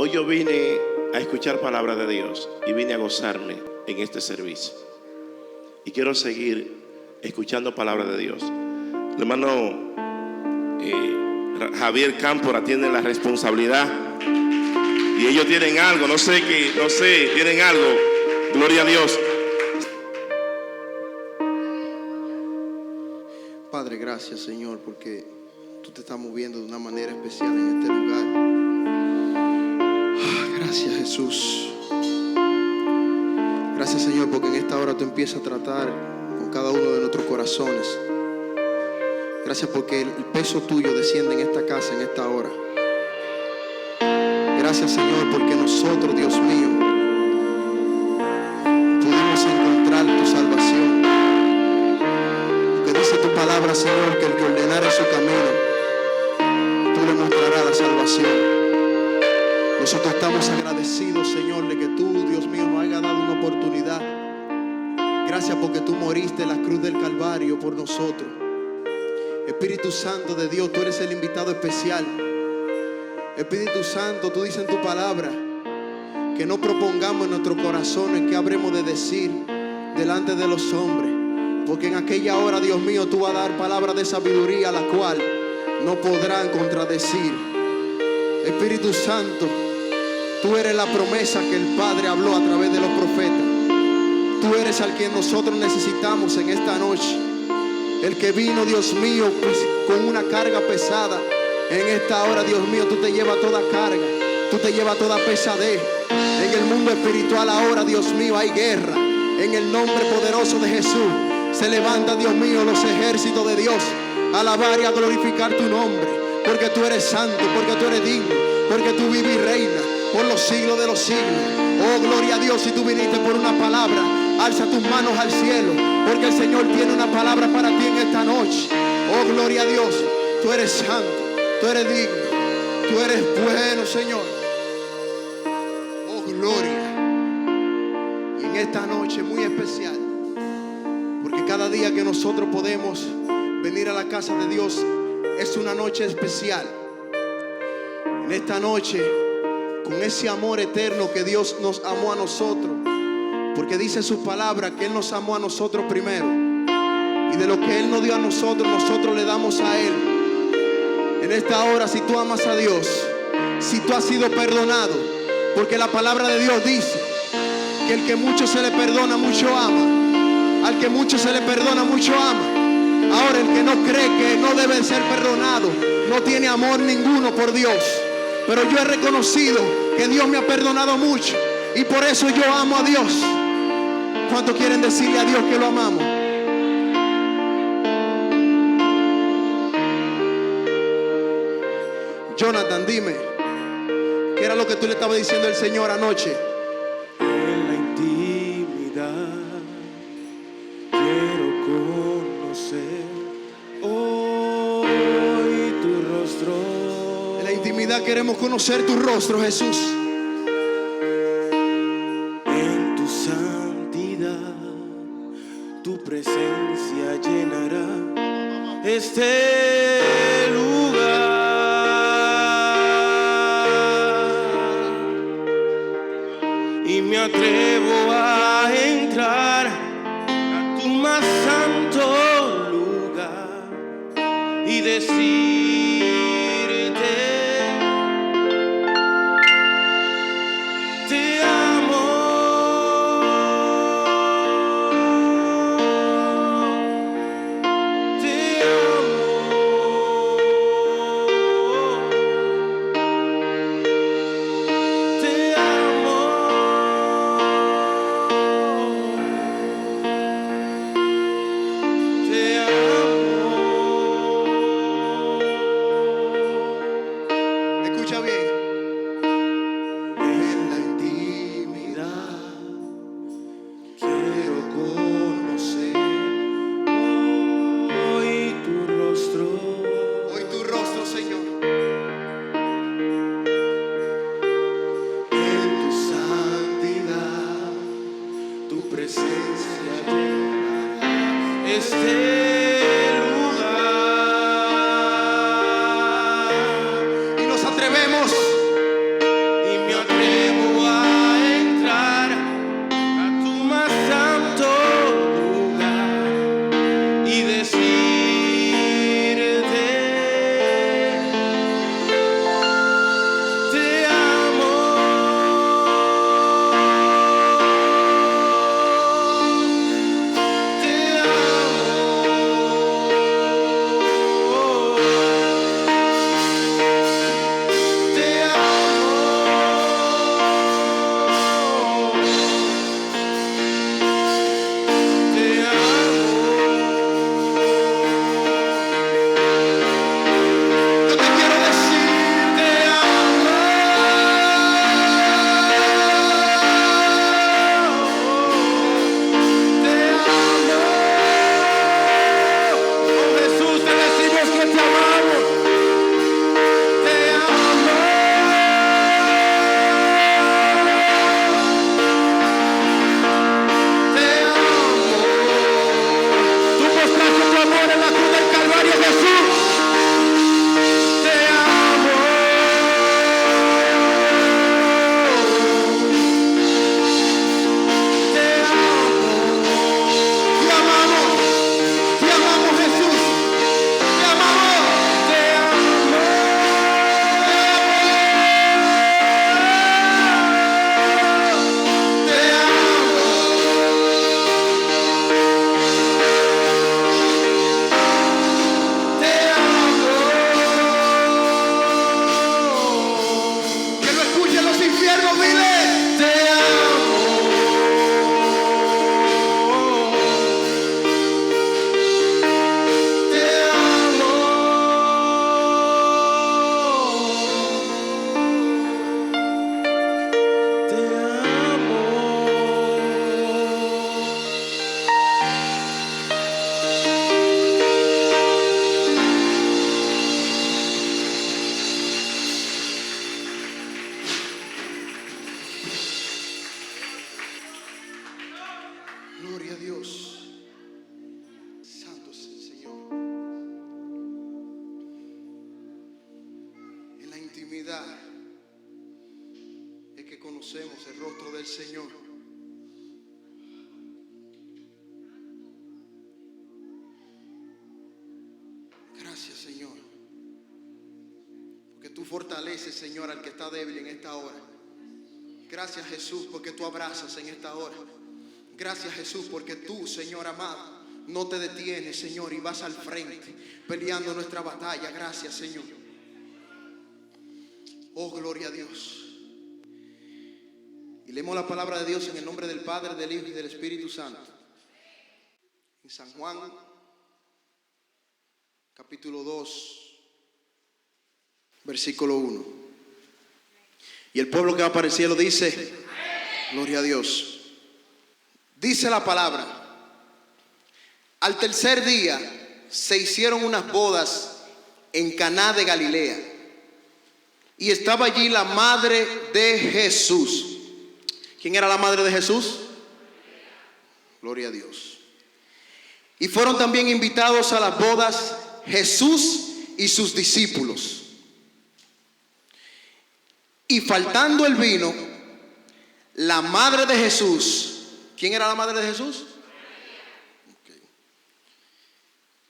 Hoy yo vine a escuchar palabra de Dios y vine a gozarme en este servicio. Y quiero seguir escuchando palabra de Dios. El hermano Javier Cámpora tiene la responsabilidad y ellos tienen algo, no sé, tienen algo. Gloria a Dios. Padre, gracias, Señor, porque tú te estás moviendo de una manera especial en este lugar. Gracias, Jesús. Gracias, Señor, porque en esta hora tú empiezas a tratar con cada uno de nuestros corazones. Gracias porque el peso tuyo desciende en esta casa, en esta hora. Gracias, Señor, porque nosotros, Dios mío, pudimos encontrar tu salvación. Porque dice tu palabra, Señor, que el que ordenare su camino, tú le mostrarás la salvación. Nosotros estamos agradecidos, Señor, de que tú, Dios mío, nos haya dado una oportunidad. Gracias porque tú moriste en la cruz del Calvario por nosotros. Espíritu Santo de Dios, tú eres el invitado especial. Espíritu Santo, tú dices en tu palabra que no propongamos en nuestros corazones qué habremos de decir delante de los hombres, porque en aquella hora, Dios mío, tú vas a dar palabras de sabiduría a la cual no podrán contradecir. Espíritu Santo, tú eres la promesa que el Padre habló a través de los profetas. Tú eres al que nosotros necesitamos en esta noche. El que vino, Dios mío, pues, con una carga pesada. En esta hora, Dios mío, tú te llevas toda carga. Tú te llevas toda pesadez. En el mundo espiritual ahora, Dios mío, hay guerra. En el nombre poderoso de Jesús se levanta, Dios mío, los ejércitos de Dios a alabar y a glorificar tu nombre. Porque tú eres santo, porque tú eres digno, porque tú vives y reinas por los siglos de los siglos. Oh, gloria a Dios. Si tú viniste por una palabra, alza tus manos al cielo, porque el Señor tiene una palabra para ti en esta noche. Oh, gloria a Dios. Tú eres santo, tú eres digno, tú eres bueno, Señor. Oh, gloria. Y en esta noche muy especial, porque cada día que nosotros podemos venir a la casa de Dios es una noche especial. En esta noche, con ese amor eterno que Dios nos amó a nosotros, porque dice su palabra que Él nos amó a nosotros primero, y de lo que Él nos dio a nosotros, nosotros le damos a Él. En esta hora, si tú amas a Dios, si tú has sido perdonado, porque la palabra de Dios dice que el que mucho se le perdona, mucho ama. Al que mucho se le perdona, mucho ama. Ahora, el que no cree que no debe ser perdonado, no tiene amor ninguno por Dios. Pero yo he reconocido que Dios me ha perdonado mucho, y por eso yo amo a Dios. ¿Cuántos quieren decirle a Dios que lo amamos? Jonathan, dime, ¿qué era lo que tú le estabas diciendo al Señor anoche? En la intimidad quiero conocer hoy tu rostro. En la intimidad queremos conocer tu rostro, Jesús. En tu santidad tu presencia llenará este lugar. Y me atrevo a entrar a tu más santo lugar y decirte: te amo, te amo, te amo. Te amo. Escucha bien. En la intimidad quiero conocer hoy tu rostro. Hoy tu rostro, Señor. En tu santidad tu presencia llena este lugar. Y nos atrevemos conmigo, dile, te amo. Te amo. Te amo. Gloria a Dios. Santo es el Señor. En la intimidad es que conocemos el rostro del Señor. Gracias, Señor, porque tú fortaleces, Señor, al que está débil en esta hora. Gracias, Jesús, porque tú abrazas en esta hora. Gracias, Jesús, porque tú, Señor amado, no te detienes, Señor, y vas al frente peleando nuestra batalla. Gracias, Señor. Oh, gloria a Dios. Y leemos la palabra de Dios en el nombre del Padre, del Hijo y del Espíritu Santo. En San Juan, capítulo 2, versículo 1. Y el pueblo que va para el cielo dice, gloria a Dios. Dice la palabra: al tercer día se hicieron unas bodas en Caná de Galilea, y estaba allí la madre de Jesús. ¿Quién era la madre de Jesús? Gloria a Dios. Y fueron también invitados a las bodas Jesús y sus discípulos. Y faltando el vino, la madre de Jesús, ¿quién era la madre de Jesús? Okay,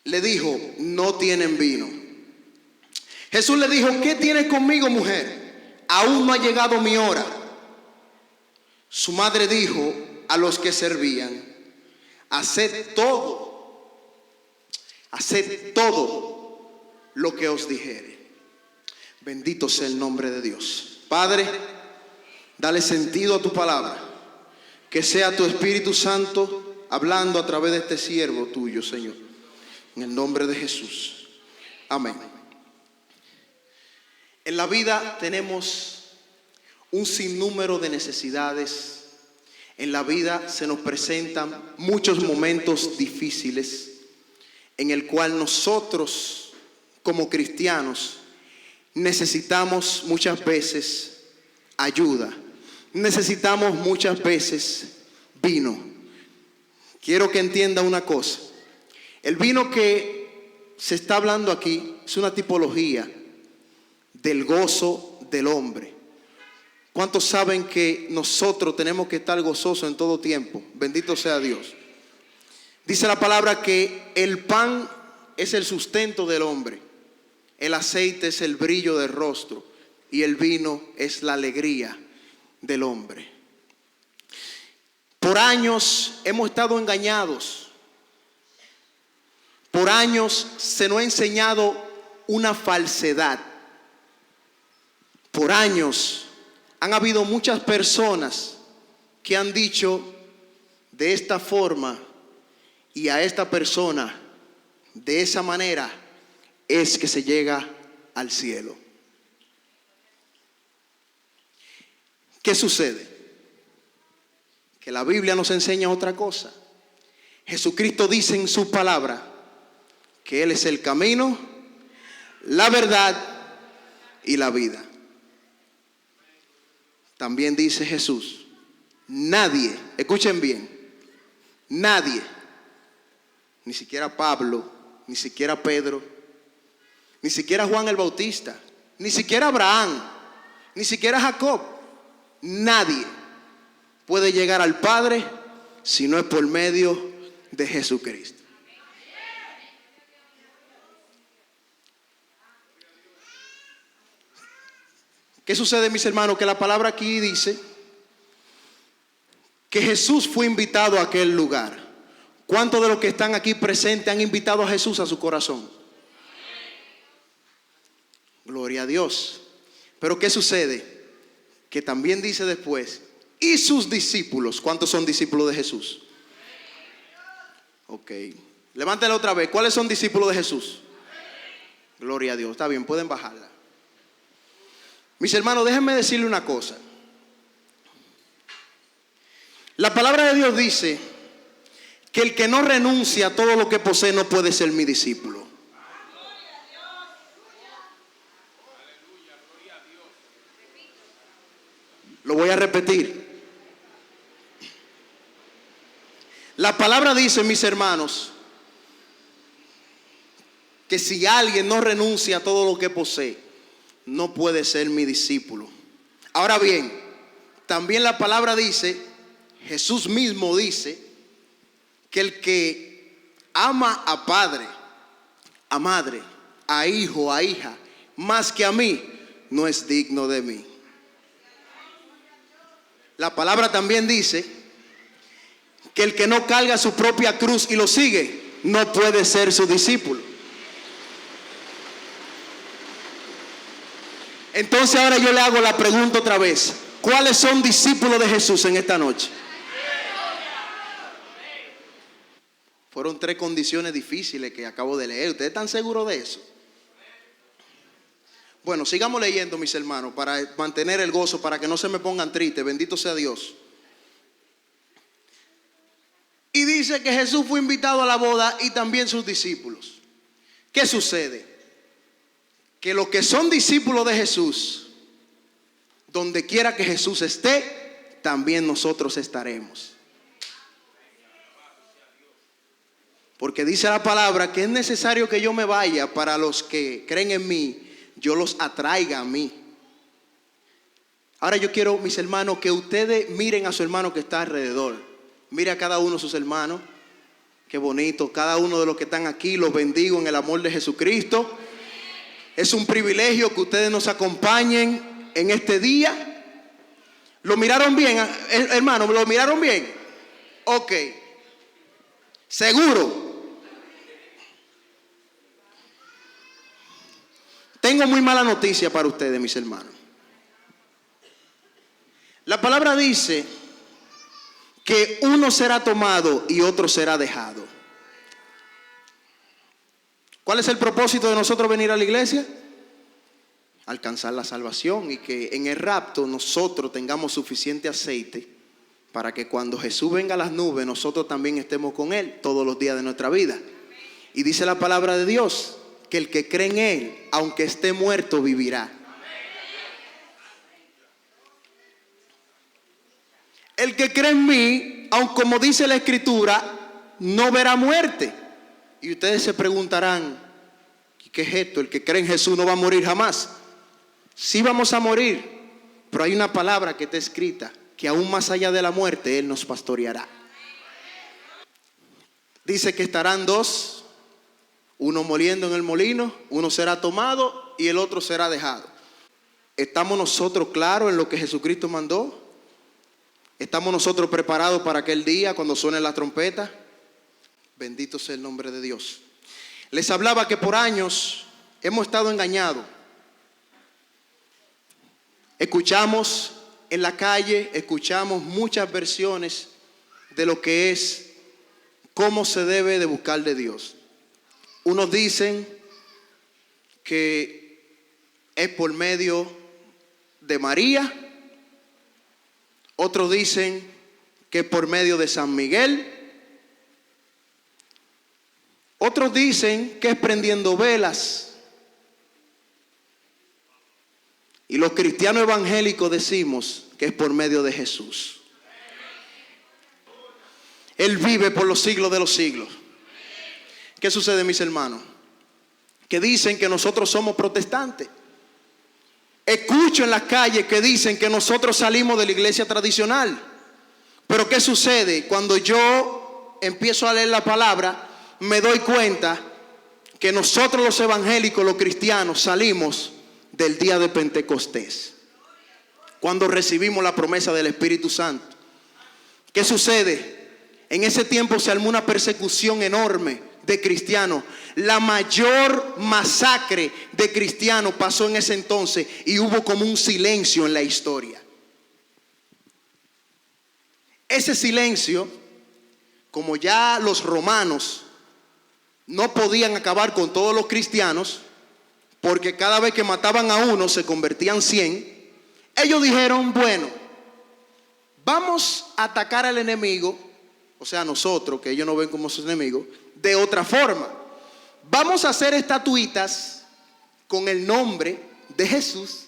le dijo, no tienen vino. Jesús le dijo, ¿qué tienes conmigo, mujer? Aún no ha llegado mi hora. Su madre dijo a los que servían, haced todo lo que os dijere. Bendito sea el nombre de Dios. Padre, dale sentido a tu palabra. Que sea tu Espíritu Santo hablando a través de este siervo tuyo, Señor. En el nombre de Jesús. Amén. En la vida tenemos un sinnúmero de necesidades. En la vida se nos presentan muchos momentos difíciles en el cual nosotros como cristianos necesitamos muchas veces ayuda. Necesitamos muchas veces vino. Quiero que entienda una cosa. El vino que se está hablando aquí es una tipología del gozo del hombre. ¿Cuántos saben que nosotros tenemos que estar gozosos en todo tiempo? Bendito sea Dios. Dice la palabra que el pan es el sustento del hombre, el aceite es el brillo del rostro y el vino es la alegría del hombre. Por años hemos estado engañados. Por años se nos ha enseñado una falsedad. Por años han habido muchas personas que han dicho de esta forma y a esta persona de esa manera es que se llega al cielo. ¿Qué sucede? Que la Biblia nos enseña otra cosa. Jesucristo dice en su palabra que Él es el camino, la verdad y la vida. También dice Jesús, nadie, escuchen bien, nadie, ni siquiera Pablo, ni siquiera Pedro, ni siquiera Juan el Bautista, ni siquiera Abraham, ni siquiera Jacob, nadie puede llegar al Padre si no es por medio de Jesucristo. ¿Qué sucede, mis hermanos? Que la palabra aquí dice que Jesús fue invitado a aquel lugar. ¿Cuántos de los que están aquí presentes han invitado a Jesús a su corazón? Gloria a Dios. Pero ¿qué sucede? que también dice después, y sus discípulos. ¿Cuántos son discípulos de Jesús? Ok. Levántala otra vez. ¿Cuáles son discípulos de Jesús? Gloria a Dios. Está bien, pueden bajarla. Mis hermanos, déjenme decirle una cosa. La palabra de Dios dice que el que no renuncia a todo lo que posee no puede ser mi discípulo. Lo voy a repetir. La palabra dice, mis hermanos, que si alguien no renuncia a todo lo que posee, no puede ser mi discípulo. Ahora bien, también la palabra dice, Jesús mismo dice, que el que ama a padre, a madre, a hijo, a hija, más que a mí, no es digno de mí. La palabra también dice que el que no carga su propia cruz y lo sigue, no puede ser su discípulo. Entonces ahora yo le hago la pregunta otra vez. ¿Cuáles son discípulos de Jesús en esta noche? Fueron 3 condiciones difíciles que acabo de leer. ¿Ustedes están seguros de eso? Bueno, sigamos leyendo, mis hermanos, para mantener el gozo, para que no se me pongan tristes. Bendito sea Dios. Y dice que Jesús fue invitado a la boda y también sus discípulos. ¿Qué sucede? Que los que son discípulos de Jesús, donde quiera que Jesús esté, también nosotros estaremos. Porque dice la palabra que es necesario que yo me vaya para los que creen en mí, yo los atraiga a mí. Ahora yo quiero, mis hermanos, que ustedes miren a su hermano que está alrededor. Mire a cada uno de sus hermanos. Qué bonito, cada uno de los que están aquí, los bendigo en el amor de Jesucristo. Es un privilegio que ustedes nos acompañen en este día. ¿Lo miraron bien, hermano? ¿Lo miraron bien? Ok. ¿Seguro? Tengo muy mala noticia para ustedes, mis hermanos. La palabra dice que uno será tomado y otro será dejado. ¿Cuál es el propósito de nosotros venir a la iglesia? Alcanzar la salvación y que en el rapto nosotros tengamos suficiente aceite para que cuando Jesús venga a las nubes nosotros también estemos con Él todos los días de nuestra vida. Y dice la palabra de Dios que el que cree en Él, aunque esté muerto, vivirá. El que cree en mí, aun como dice la Escritura, no verá muerte. Y ustedes se preguntarán, ¿qué es esto? El que cree en Jesús no va a morir jamás. Sí vamos a morir, pero hay una palabra que está escrita, que aún más allá de la muerte, Él nos pastoreará. Dice que estarán 2, uno moliendo en el molino, uno será tomado y el otro será dejado. ¿Estamos nosotros claros en lo que Jesucristo mandó? ¿Estamos nosotros preparados para aquel día cuando suene la trompeta? Bendito sea el nombre de Dios. Les hablaba que por años hemos estado engañados. Escuchamos en la calle, escuchamos muchas versiones de lo que es cómo se debe de buscar de Dios. Unos dicen que es por medio de María. Otros dicen que es por medio de San Miguel. Otros dicen que es prendiendo velas. Y los cristianos evangélicos decimos que es por medio de Jesús. Él vive por los siglos de los siglos. ¿Qué sucede, mis hermanos? Que dicen que nosotros somos protestantes. Escucho en las calles que dicen que nosotros salimos de la iglesia tradicional. Pero ¿qué sucede? Cuando yo empiezo a leer la palabra, me doy cuenta que nosotros los evangélicos, los cristianos, salimos del día de Pentecostés, cuando recibimos la promesa del Espíritu Santo. ¿Qué sucede? En ese tiempo se armó una persecución enorme de cristianos. La mayor masacre de cristianos pasó en ese entonces y hubo como un silencio en la historia. ese silencio, como ya los romanos no podían acabar con todos los cristianos, porque cada vez que mataban a uno se convertían 100, ellos dijeron, bueno, vamos a atacar al enemigo, o sea, nosotros, que ellos no ven como sus enemigos, de otra forma. Vamos a hacer estatuitas con el nombre de Jesús,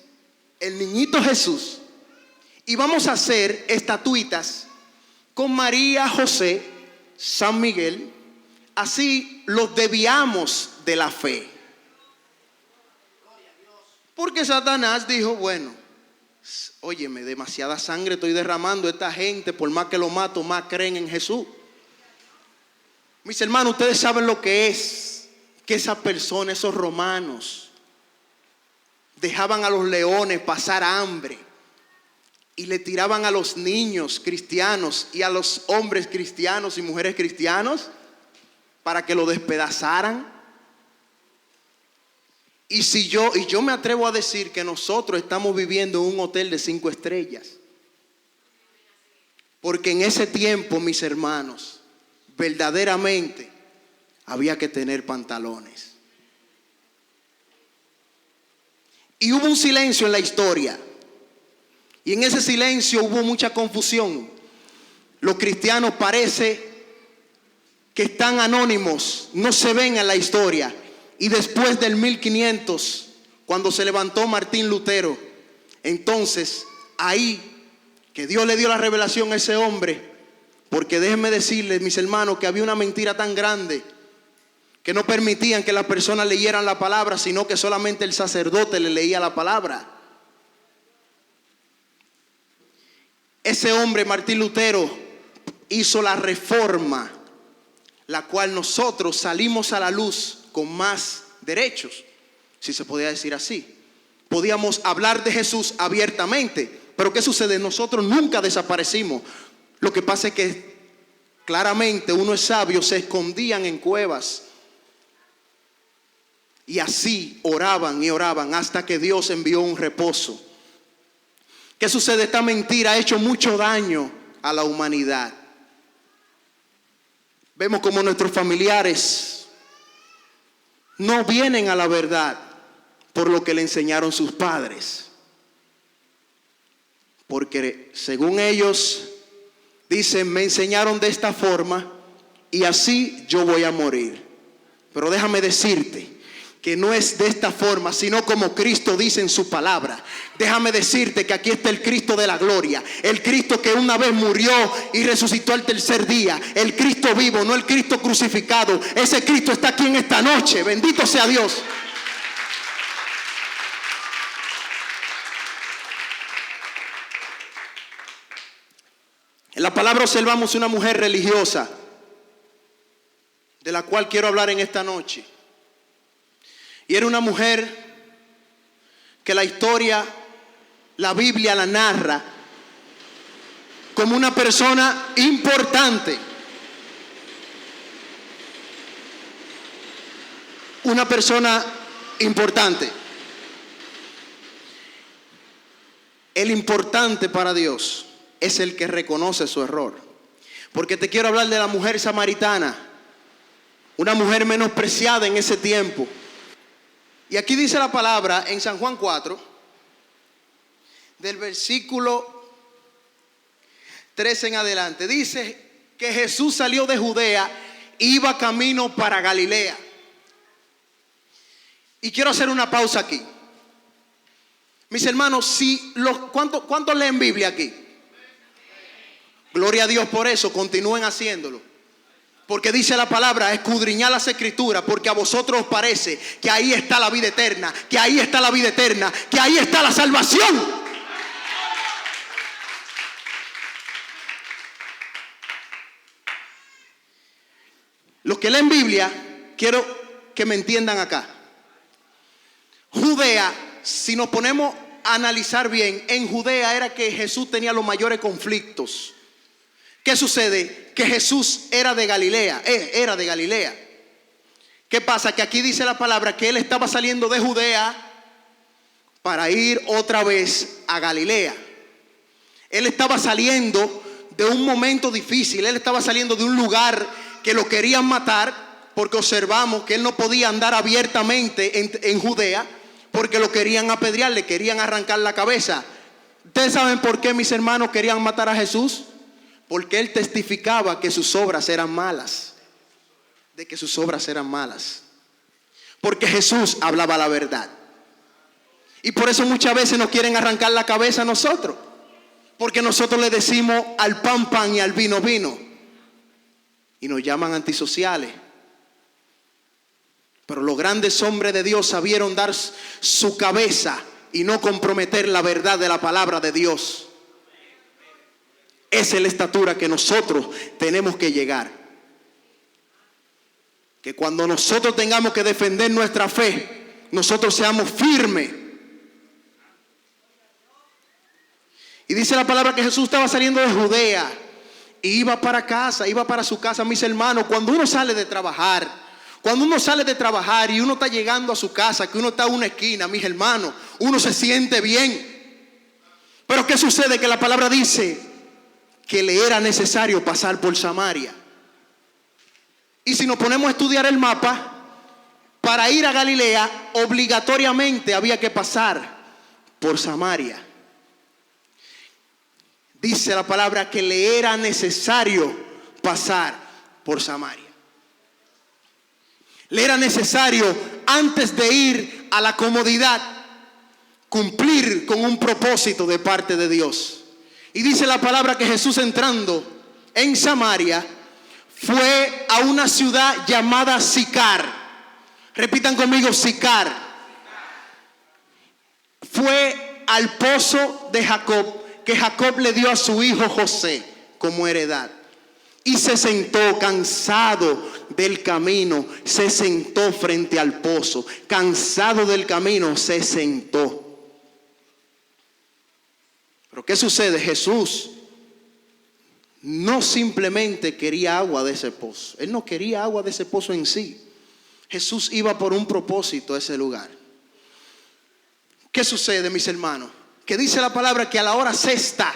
el niñito Jesús, y vamos a hacer estatuitas con María, José, San Miguel, así los desviamos de la fe. Porque Satanás dijo, bueno, óyeme, demasiada sangre estoy derramando, esta gente, por más que lo mato, más creen en Jesús. Mis hermanos, ustedes saben lo que es que esas personas, esos romanos, dejaban a los leones pasar hambre y le tiraban a los niños cristianos y a los hombres cristianos y mujeres cristianos para que lo despedazaran. Y yo me atrevo a decir que nosotros estamos viviendo en un hotel de 5 estrellas. Porque en ese tiempo, mis hermanos, verdaderamente había que tener pantalones. Y hubo un silencio en la historia. Y en ese silencio hubo mucha confusión. Los cristianos parece que están anónimos, no se ven en la historia. Y después del 1500, cuando se levantó Martín Lutero, entonces ahí que Dios le dio la revelación a ese hombre, porque déjenme decirles, mis hermanos, que había una mentira tan grande que no permitían que las personas leyeran la palabra, sino que solamente el sacerdote le leía la palabra. Ese hombre, Martín Lutero, hizo la reforma, la cual nosotros salimos a la luz con más derechos, si se podía decir así. Podíamos hablar de Jesús abiertamente, pero ¿qué sucede? Nosotros nunca desaparecimos. Lo que pasa es que claramente uno es sabio, se escondían en cuevas y así oraban y oraban hasta que Dios envió un reposo. ¿Qué sucede? Esta mentira ha hecho mucho daño a la humanidad. Vemos como nuestros familiares no vienen a la verdad por lo que le enseñaron sus padres. Porque según ellos dicen, me enseñaron de esta forma y así yo voy a morir. Pero déjame decirte que no es de esta forma, sino como Cristo dice en su palabra. Déjame decirte que aquí está el Cristo de la gloria, el Cristo que una vez murió y resucitó al tercer día, el Cristo vivo, no el Cristo crucificado. Ese Cristo está aquí en esta noche, bendito sea Dios. En la palabra observamos una mujer religiosa, de la cual quiero hablar en esta noche. Y era una mujer que la historia, la Biblia la narra como una persona importante. Una persona importante. El importante para Dios es el que reconoce su error. Porque te quiero hablar de la mujer samaritana, una mujer menospreciada en ese tiempo. Y aquí dice la palabra en San Juan 4, del versículo 13 en adelante. Dice que Jesús salió de Judea, iba camino para Galilea. Y quiero hacer una pausa aquí. Mis hermanos, ¿cuántos leen Biblia aquí? Gloria a Dios por eso, continúen haciéndolo. Porque dice la palabra, escudriñad las escrituras, porque a vosotros os parece que ahí está la vida eterna, que ahí está la vida eterna, que ahí está la salvación. Los que leen Biblia, quiero que me entiendan acá. Judea, si nos ponemos a analizar bien, en Judea era que Jesús tenía los mayores conflictos. ¿Qué sucede? Que Jesús era de Galilea, era de Galilea. ¿Qué pasa? Que aquí dice la palabra que él estaba saliendo de Judea para ir otra vez a Galilea. Él estaba saliendo de un momento difícil. Él estaba saliendo de un lugar que lo querían matar, porque observamos que él no podía andar abiertamente en Judea, porque lo querían apedrear, le querían arrancar la cabeza. ¿Ustedes saben por qué, mis hermanos, querían matar a Jesús? Porque él testificaba que sus obras eran malas, de que sus obras eran malas. Porque Jesús hablaba la verdad. Y por eso muchas veces nos quieren arrancar la cabeza a nosotros, porque nosotros le decimos al pan pan y al vino vino, y nos llaman antisociales. Pero los grandes hombres de Dios sabieron dar su cabeza y no comprometer la verdad de la palabra de Dios. Esa es la estatura que nosotros tenemos que llegar. Que cuando nosotros tengamos que defender nuestra fe, nosotros seamos firmes. Y dice la palabra que Jesús estaba saliendo de Judea y iba para casa, iba para su casa. Mis hermanos, cuando uno sale de trabajar, y uno está llegando a su casa, que uno está en una esquina, mis hermanos, uno se siente bien. Pero ¿qué sucede? Que la palabra dice que le era necesario pasar por Samaria. Y si nos ponemos a estudiar el mapa, para ir a Galilea obligatoriamente había que pasar por Samaria. Dice la palabra que le era necesario pasar por Samaria. Le era necesario, antes de ir a la comodidad, cumplir con un propósito de parte de Dios. Y dice la palabra que Jesús, entrando en Samaria, fue a una ciudad llamada Sicar. Repitan conmigo, Sicar. Fue al pozo de Jacob, que Jacob le dio a su hijo José como heredad. Y se sentó cansado del camino, se sentó frente al pozo. Cansado del camino, se sentó. Pero ¿qué sucede? Jesús no simplemente quería agua de ese pozo. Él no quería agua de ese pozo en sí. Jesús iba por un propósito a ese lugar. ¿Qué sucede, mis hermanos? Que dice la palabra que a la hora sexta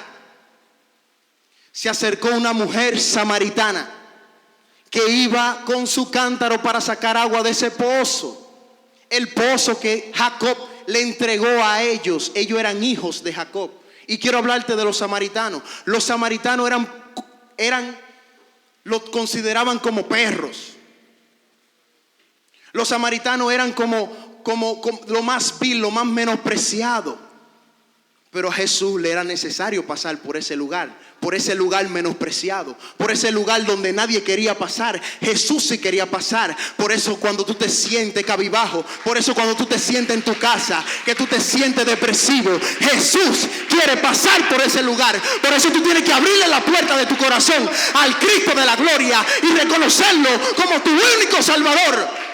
se acercó una mujer samaritana que iba con su cántaro para sacar agua de ese pozo. El pozo que Jacob le entregó a ellos. Ellos eran hijos de Jacob. Y quiero hablarte de los samaritanos. Los samaritanos los consideraban como perros. Los samaritanos eran como lo más vil, lo más menospreciado. Pero a Jesús le era necesario pasar por ese lugar menospreciado, por ese lugar donde nadie quería pasar. Jesús sí quería pasar. Por eso cuando tú te sientes cabizbajo, por eso cuando tú te sientes en tu casa, que tú te sientes depresivo, Jesús quiere pasar por ese lugar. Por eso tú tienes que abrirle la puerta de tu corazón al Cristo de la gloria y reconocerlo como tu único Salvador.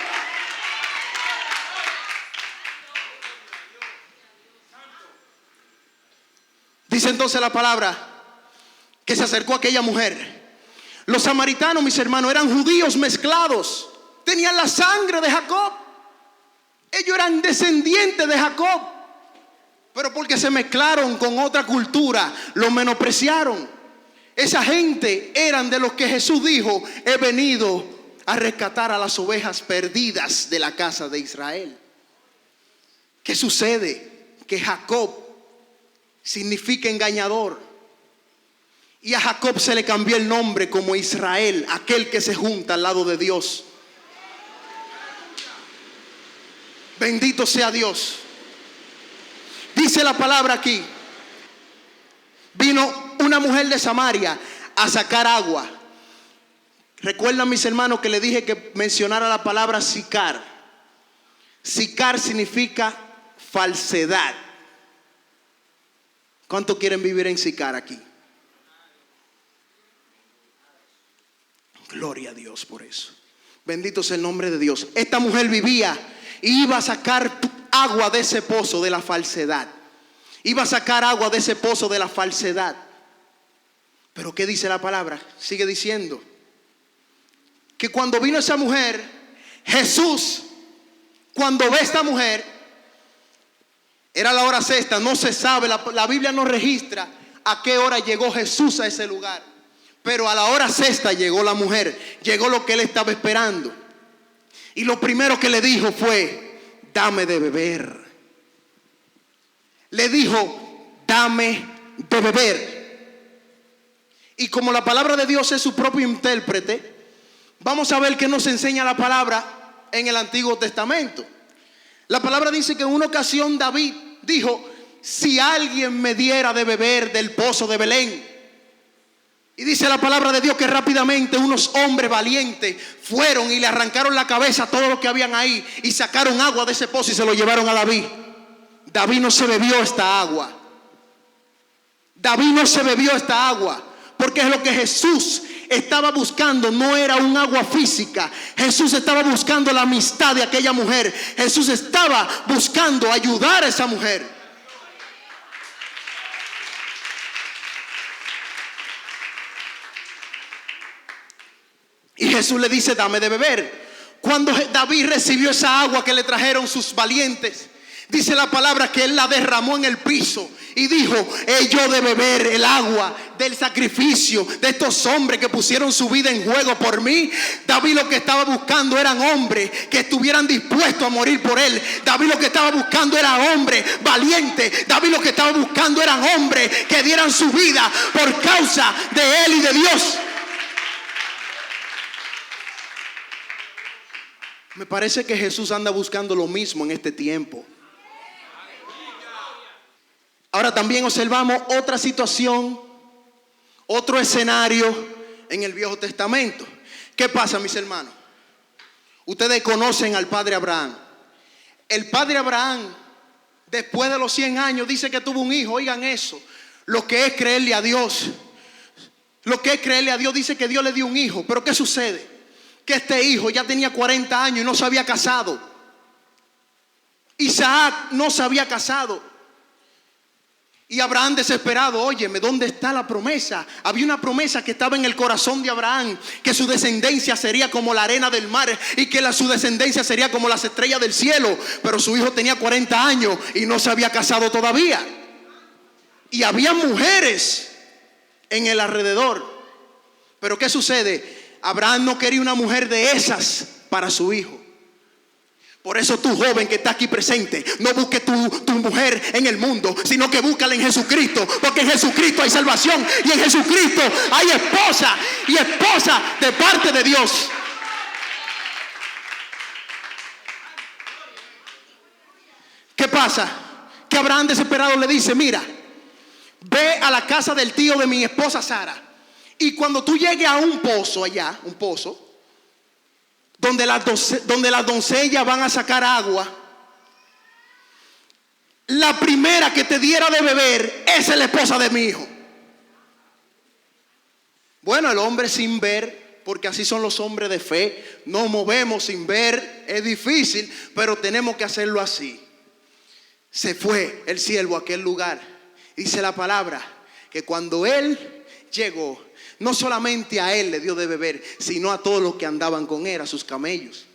Dice entonces la palabra que se acercó a aquella mujer. Los samaritanos, mis hermanos, eran judíos mezclados. Tenían la sangre de Jacob. Ellos eran descendientes de Jacob. Pero porque se mezclaron con otra cultura, los menospreciaron. Esa gente eran de los que Jesús dijo: he venido a rescatar a las ovejas perdidas de la casa de Israel. ¿Qué sucede? Que Jacob significa engañador. Y a Jacob se le cambió el nombre como Israel, aquel que se junta al lado de Dios. Bendito sea Dios. Dice la palabra aquí: vino una mujer de Samaria a sacar agua. Recuerdan, mis hermanos, que le dije que mencionara la palabra Sicar. Sicar significa falsedad. ¿Cuántos quieren vivir en Sicar aquí? Gloria a Dios por eso. Bendito sea el nombre de Dios. Esta mujer vivía y iba a sacar agua de ese pozo de la falsedad. Iba a sacar agua de ese pozo de la falsedad. Pero ¿qué dice la palabra? Sigue diciendo que cuando vino esa mujer, Jesús, cuando ve a esta mujer, era la hora sexta, no se sabe, la Biblia no registra a qué hora llegó Jesús a ese lugar. Pero a la hora sexta llegó la mujer, llegó lo que él estaba esperando. Y lo primero que le dijo fue: dame de beber. Le dijo: dame de beber. Y como la palabra de Dios es su propio intérprete, vamos a ver qué nos enseña la palabra en el Antiguo Testamento. La palabra dice que en una ocasión David dijo: si alguien me diera de beber del pozo de Belén. Y dice la palabra de Dios que rápidamente unos hombres valientes fueron y le arrancaron la cabeza a todo lo que habían ahí y sacaron agua de ese pozo y se lo llevaron a David. David no se bebió esta agua. David no se bebió esta agua, porque es lo que Jesús estaba buscando. No era un agua física. Jesús estaba buscando la amistad de aquella mujer. Jesús estaba buscando ayudar a esa mujer. Y Jesús le dice: dame de beber. Cuando David recibió esa agua que le trajeron sus valientes, dice la palabra que él la derramó en el piso y dijo: yo de beber el agua del sacrificio de estos hombres que pusieron su vida en juego por mí. David lo que estaba buscando eran hombres que estuvieran dispuestos a morir por él. David lo que estaba buscando era hombres valientes. David lo que estaba buscando eran hombres que dieran su vida por causa de él y de Dios. Me parece que Jesús anda buscando lo mismo en este tiempo. Ahora también observamos otra situación, otro escenario en el Viejo Testamento. ¿Qué pasa, mis hermanos? Ustedes conocen al padre Abraham. El padre Abraham, después de los 100 años, dice que tuvo un hijo. Oigan eso, lo que es creerle a Dios. Lo que es creerle a Dios, dice que Dios le dio un hijo. Pero ¿qué sucede? Que este hijo ya tenía 40 años y no se había casado. Isaac no se había casado. Y Abraham desesperado: óyeme, ¿dónde está la promesa? Había una promesa que estaba en el corazón de Abraham, que su descendencia sería como la arena del mar y que su descendencia sería como las estrellas del cielo. Pero su hijo tenía 40 años y no se había casado todavía. Y había mujeres en el alrededor. Pero ¿qué sucede? Abraham no quería una mujer de esas para su hijo. Por eso tú, joven que está aquí presente, no busques tu mujer en el mundo, sino que búscala en Jesucristo. Porque en Jesucristo hay salvación y en Jesucristo hay esposa y esposa de parte de Dios. ¿Qué pasa? Que Abraham desesperado le dice: mira, ve a la casa del tío de mi esposa Sara. Y cuando tú llegues a un pozo allá, un pozo, donde las doncellas van a sacar agua, la primera que te diera de beber, esa es la esposa de mi hijo. Bueno, el hombre sin ver, porque así son los hombres de fe, nos movemos sin ver, es difícil, pero tenemos que hacerlo así. Se fue el siervo a aquel lugar. Dice la palabra que cuando él llegó, no solamente a él le dio de beber, sino a todos los que andaban con él, a sus camellos.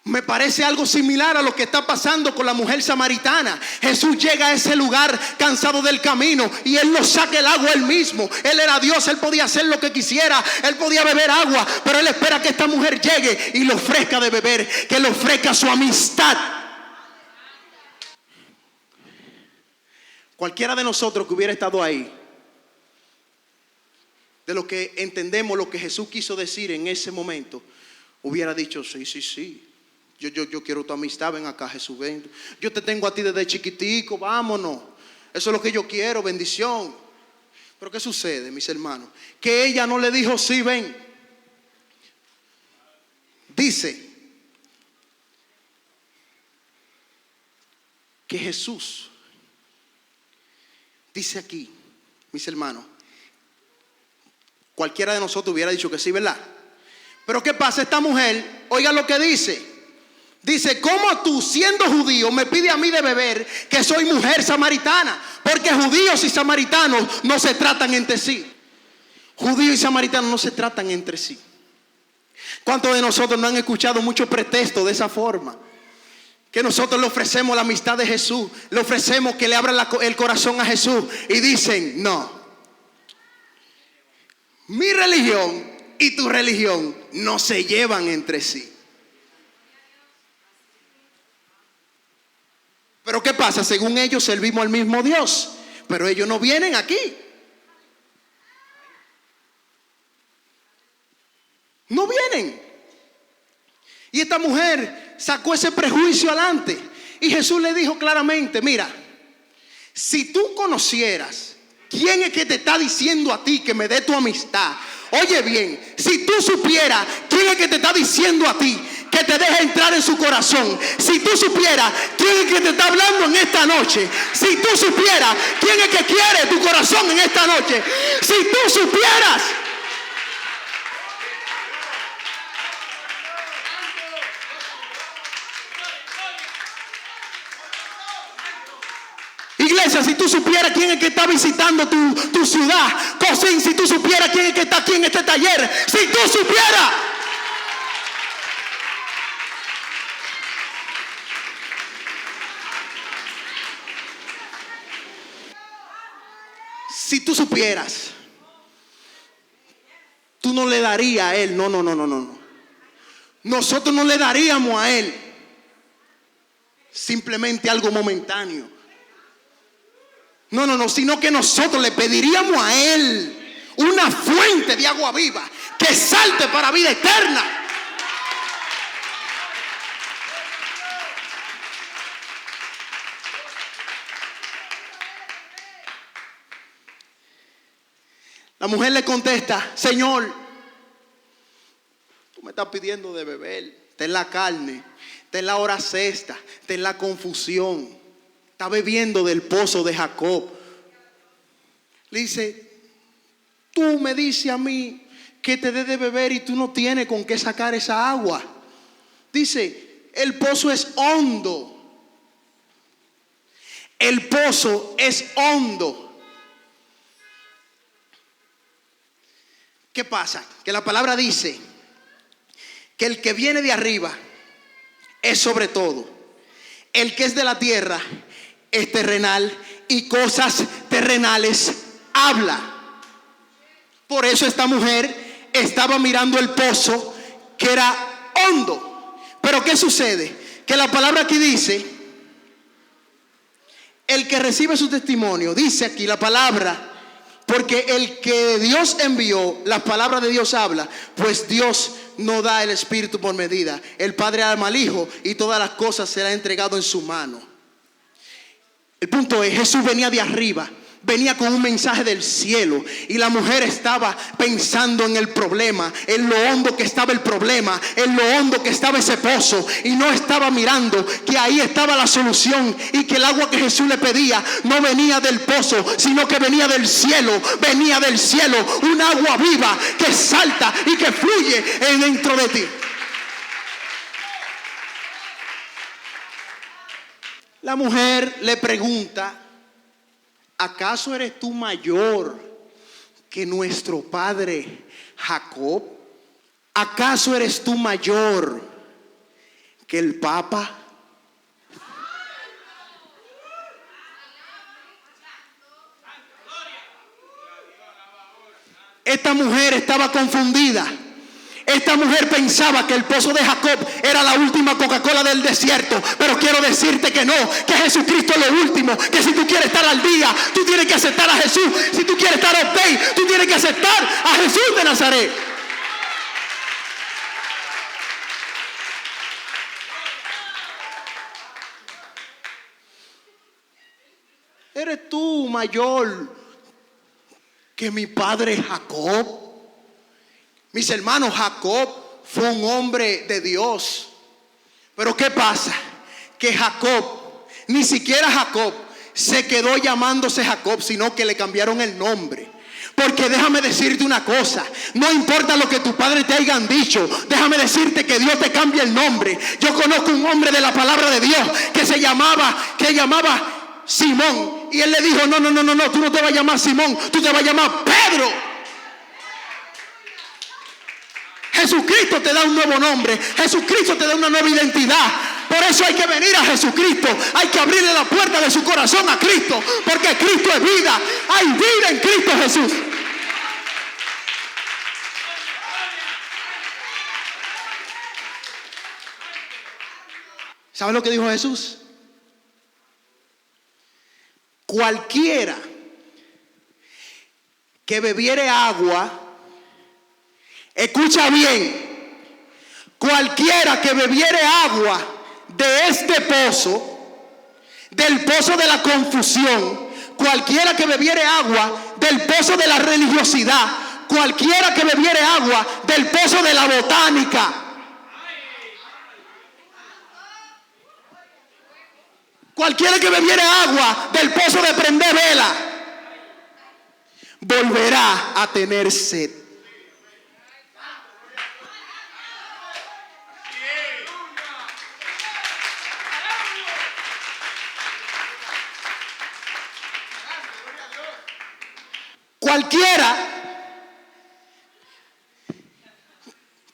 Me parece algo similar a lo que está pasando con la mujer samaritana. Jesús llega a ese lugar cansado del camino y él no saca el agua él mismo. Él era Dios, él podía hacer lo que quisiera, él podía beber agua, pero él espera que esta mujer llegue y le ofrezca de beber, que le ofrezca su amistad. Cualquiera de nosotros que hubiera estado ahí, de lo que entendemos lo que Jesús quiso decir en ese momento, hubiera dicho: sí, yo quiero tu amistad, ven acá Jesús, ven. Yo te tengo a ti desde chiquitico, vámonos. Eso es lo que yo quiero, bendición. Pero ¿qué sucede, mis hermanos? Que ella no le dijo: sí, ven. Dice que Jesús dice aquí, mis hermanos, cualquiera de nosotros hubiera dicho que sí, ¿verdad? Pero ¿qué pasa? Esta mujer, oiga lo que dice. Dice: ¿cómo tú, siendo judío, me pides a mí de beber, que soy mujer samaritana? Porque judíos y samaritanos no se tratan entre sí. Judíos y samaritanos no se tratan entre sí. ¿Cuántos de nosotros no han escuchado muchos pretextos de esa forma? Que nosotros le ofrecemos la amistad de Jesús, le ofrecemos que le abran el corazón a Jesús y dicen: no, mi religión y tu religión no se llevan entre sí. Pero ¿qué pasa? Según ellos servimos al mismo Dios, pero ellos no vienen aquí. No vienen. Y esta mujer sacó ese prejuicio adelante. Y Jesús le dijo claramente: mira, si tú conocieras quién es que te está diciendo a ti que me dé tu amistad. Oye bien, si tú supieras quién es que te está diciendo a ti que te deje entrar en su corazón, si tú supieras quién es que te está hablando en esta noche, si tú supieras quién es que quiere tu corazón en esta noche, si tú supieras. Iglesia, si tú supieras quién es que está visitando tu ciudad. Cosín, si tú supieras quién es que está aquí en este taller. Si tú supieras. Si tú supieras, tú no le darías a él. No. Nosotros no le daríamos a él simplemente algo momentáneo. No, sino que nosotros le pediríamos a él una fuente de agua viva que salte para vida eterna. La mujer le contesta: Señor, tú me estás pidiendo de beber. Está en la carne, está en la hora sexta, está en la confusión. Está bebiendo del pozo de Jacob. Le dice: tú me dices a mí que te dé de beber y tú no tienes con qué sacar esa agua. Dice: el pozo es hondo. El pozo es hondo. ¿Qué pasa? Que la palabra dice que el que viene de arriba es sobre todo. El que es de la tierra es terrenal y cosas terrenales habla. Por eso esta mujer estaba mirando el pozo que era hondo. Pero ¿qué sucede? Que la palabra aquí dice: el que recibe su testimonio, dice aquí la palabra, porque el que Dios envió, las palabras de Dios habla, pues Dios no da el Espíritu por medida. El Padre ama al Hijo y todas las cosas serán entregado en su mano. El punto es, Jesús venía de arriba, venía con un mensaje del cielo, y la mujer estaba pensando en el problema, en lo hondo que estaba el problema, en lo hondo que estaba ese pozo, y no estaba mirando que ahí estaba la solución, y que el agua que Jesús le pedía no venía del pozo, sino que venía del cielo, un agua viva que salta y que fluye dentro de ti. La mujer le pregunta: ¿acaso eres tú mayor que nuestro padre Jacob? ¿Acaso eres tú mayor que el Papa? Esta mujer estaba confundida. Esta mujer pensaba que el pozo de Jacob era la última Coca-Cola del desierto. Pero quiero decirte que no, que Jesucristo es lo último. Que si tú quieres estar al día, tú tienes que aceptar a Jesús. Si tú quieres estar ok, tú tienes que aceptar a Jesús de Nazaret. ¿Eres tú mayor que mi padre Jacob? Mis hermanos, Jacob fue un hombre de Dios. Pero ¿qué pasa? Que Jacob, ni siquiera Jacob se quedó llamándose Jacob, sino que le cambiaron el nombre. Porque déjame decirte una cosa: no importa lo que tus padres te hayan dicho, déjame decirte que Dios te cambia el nombre. Yo conozco un hombre de la palabra de Dios que llamaba Simón, y él le dijo: no, tú no te vas a llamar Simón, tú te vas a llamar Pedro. Jesucristo te da un nuevo nombre. Jesucristo te da una nueva identidad. Por eso hay que venir a Jesucristo. Hay que abrirle la puerta de su corazón a Cristo. Porque Cristo es vida. Hay vida en Cristo Jesús. ¿Sabes lo que dijo Jesús? Cualquiera que bebiere agua, escucha bien, cualquiera que bebiere agua de este pozo, del pozo de la confusión, cualquiera que bebiere agua del pozo de la religiosidad, cualquiera que bebiere agua del pozo de la botánica, cualquiera que bebiere agua del pozo de prender vela, volverá a tener sed. Cualquiera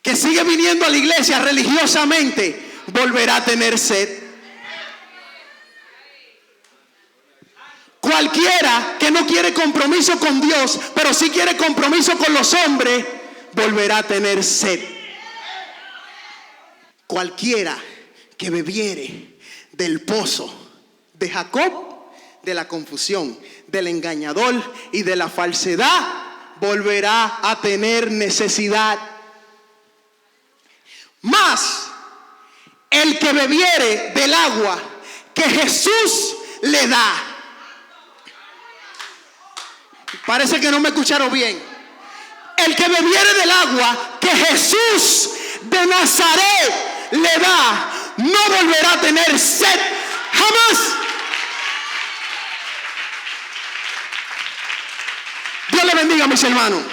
que sigue viniendo a la iglesia religiosamente volverá a tener sed. Cualquiera que no quiere compromiso con Dios, pero sí quiere compromiso con los hombres, volverá a tener sed. Cualquiera que bebiere del pozo de Jacob, de la confusión, del engañador y de la falsedad, volverá a tener necesidad. Mas el que bebiere del agua que Jesús le da, parece que no me escucharon bien. El que bebiere del agua que Jesús de Nazaret le da, no volverá a tener sed jamás. Dios le bendiga, mis hermanos.